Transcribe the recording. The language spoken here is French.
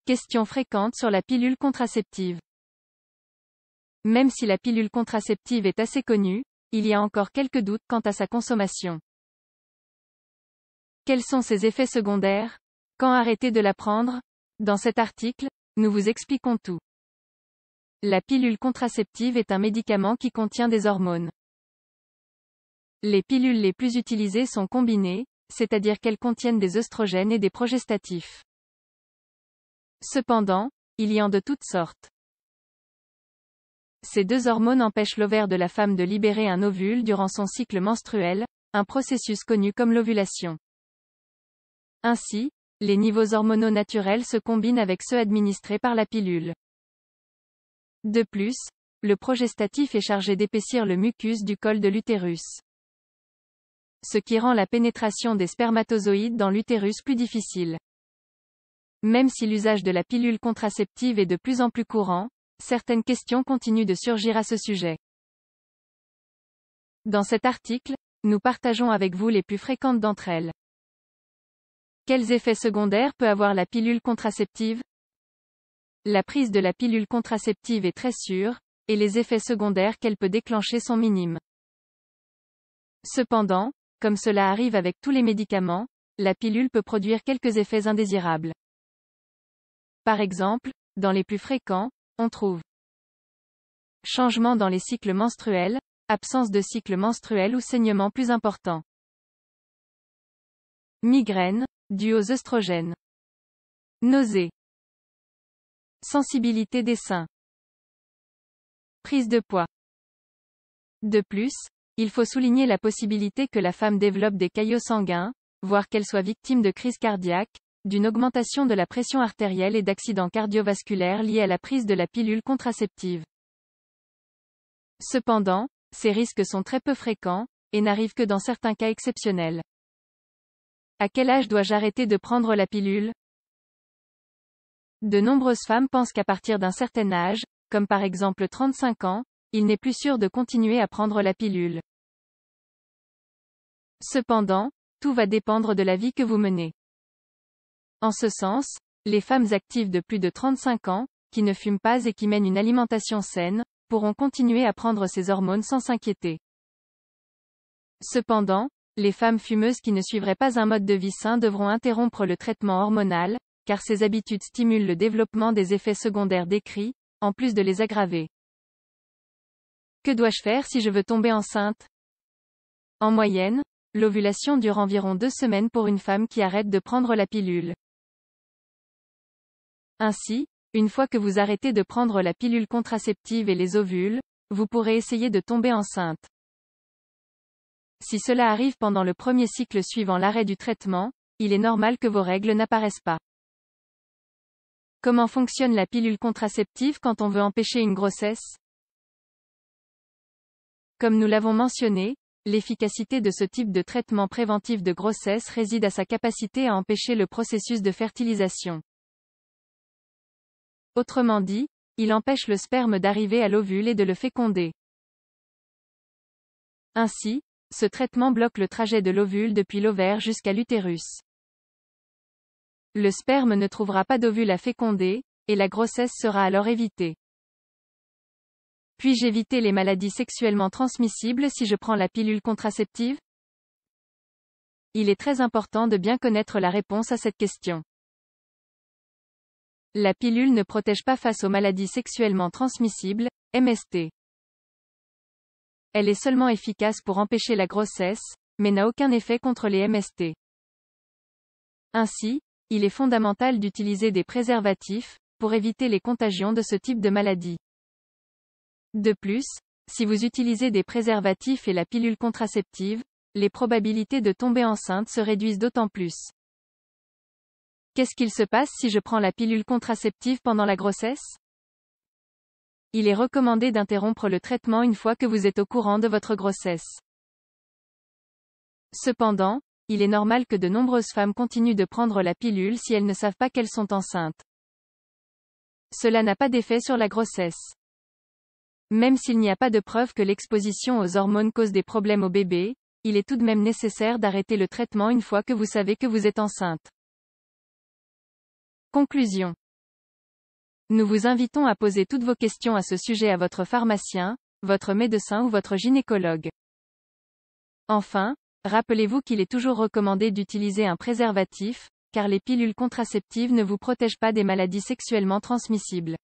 Questions fréquentes sur la pilule contraceptive. Même si la pilule contraceptive est assez connue, il y a encore quelques doutes quant à sa consommation. Quels sont ses effets secondaires? Quand arrêter de la prendre? Dans cet article, nous vous expliquons tout. La pilule contraceptive est un médicament qui contient des hormones. Les pilules les plus utilisées sont combinées, c'est-à-dire qu'elles contiennent des œstrogènes et des progestatifs. Cependant, il y en a de toutes sortes. Ces deux hormones empêchent l'ovaire de la femme de libérer un ovule durant son cycle menstruel, un processus connu comme l'ovulation. Ainsi, les niveaux hormonaux naturels se combinent avec ceux administrés par la pilule. De plus, le progestatif est chargé d'épaissir le mucus du col de l'utérus, ce qui rend la pénétration des spermatozoïdes dans l'utérus plus difficile. Même si l'usage de la pilule contraceptive est de plus en plus courant, certaines questions continuent de surgir à ce sujet. Dans cet article, nous partageons avec vous les plus fréquentes d'entre elles. Quels effets secondaires peut avoir la pilule contraceptive? La prise de la pilule contraceptive est très sûre, et les effets secondaires qu'elle peut déclencher sont minimes. Cependant, comme cela arrive avec tous les médicaments, la pilule peut produire quelques effets indésirables. Par exemple, dans les plus fréquents, on trouve changement dans les cycles menstruels, absence de cycle menstruel ou saignement plus important. Migraine, due aux œstrogènes. Nausées. Sensibilité des seins. Prise de poids. De plus, il faut souligner la possibilité que la femme développe des caillots sanguins, voire qu'elle soit victime de crise cardiaque, d'une augmentation de la pression artérielle et d'accidents cardiovasculaires liés à la prise de la pilule contraceptive. Cependant, ces risques sont très peu fréquents, et n'arrivent que dans certains cas exceptionnels. À quel âge dois-je arrêter de prendre la pilule? De nombreuses femmes pensent qu'à partir d'un certain âge, comme par exemple 35 ans, il n'est plus sûr de continuer à prendre la pilule. Cependant, tout va dépendre de la vie que vous menez. En ce sens, les femmes actives de plus de 35 ans, qui ne fument pas et qui mènent une alimentation saine, pourront continuer à prendre ces hormones sans s'inquiéter. Cependant, les femmes fumeuses qui ne suivraient pas un mode de vie sain devront interrompre le traitement hormonal, car ces habitudes stimulent le développement des effets secondaires décrits, en plus de les aggraver. Que dois-je faire si je veux tomber enceinte? En moyenne, l'ovulation dure environ 2 semaines pour une femme qui arrête de prendre la pilule. Ainsi, une fois que vous arrêtez de prendre la pilule contraceptive et les ovules, vous pourrez essayer de tomber enceinte. Si cela arrive pendant le premier cycle suivant l'arrêt du traitement, il est normal que vos règles n'apparaissent pas. Comment fonctionne la pilule contraceptive quand on veut empêcher une grossesse? Comme nous l'avons mentionné, l'efficacité de ce type de traitement préventif de grossesse réside à sa capacité à empêcher le processus de fertilisation. Autrement dit, il empêche le sperme d'arriver à l'ovule et de le féconder. Ainsi, ce traitement bloque le trajet de l'ovule depuis l'ovaire jusqu'à l'utérus. Le sperme ne trouvera pas d'ovule à féconder, et la grossesse sera alors évitée. Puis-je éviter les maladies sexuellement transmissibles si je prends la pilule contraceptive? Il est très important de bien connaître la réponse à cette question. La pilule ne protège pas face aux maladies sexuellement transmissibles, MST. Elle est seulement efficace pour empêcher la grossesse, mais n'a aucun effet contre les MST. Ainsi, il est fondamental d'utiliser des préservatifs, pour éviter les contagions de ce type de maladie. De plus, si vous utilisez des préservatifs et la pilule contraceptive, les probabilités de tomber enceinte se réduisent d'autant plus. Qu'est-ce qu'il se passe si je prends la pilule contraceptive pendant la grossesse? Il est recommandé d'interrompre le traitement une fois que vous êtes au courant de votre grossesse. Cependant, il est normal que de nombreuses femmes continuent de prendre la pilule si elles ne savent pas qu'elles sont enceintes. Cela n'a pas d'effet sur la grossesse. Même s'il n'y a pas de preuve que l'exposition aux hormones cause des problèmes au bébé, il est tout de même nécessaire d'arrêter le traitement une fois que vous savez que vous êtes enceinte. Conclusion. Nous vous invitons à poser toutes vos questions à ce sujet à votre pharmacien, votre médecin ou votre gynécologue. Enfin, rappelez-vous qu'il est toujours recommandé d'utiliser un préservatif, car les pilules contraceptives ne vous protègent pas des maladies sexuellement transmissibles.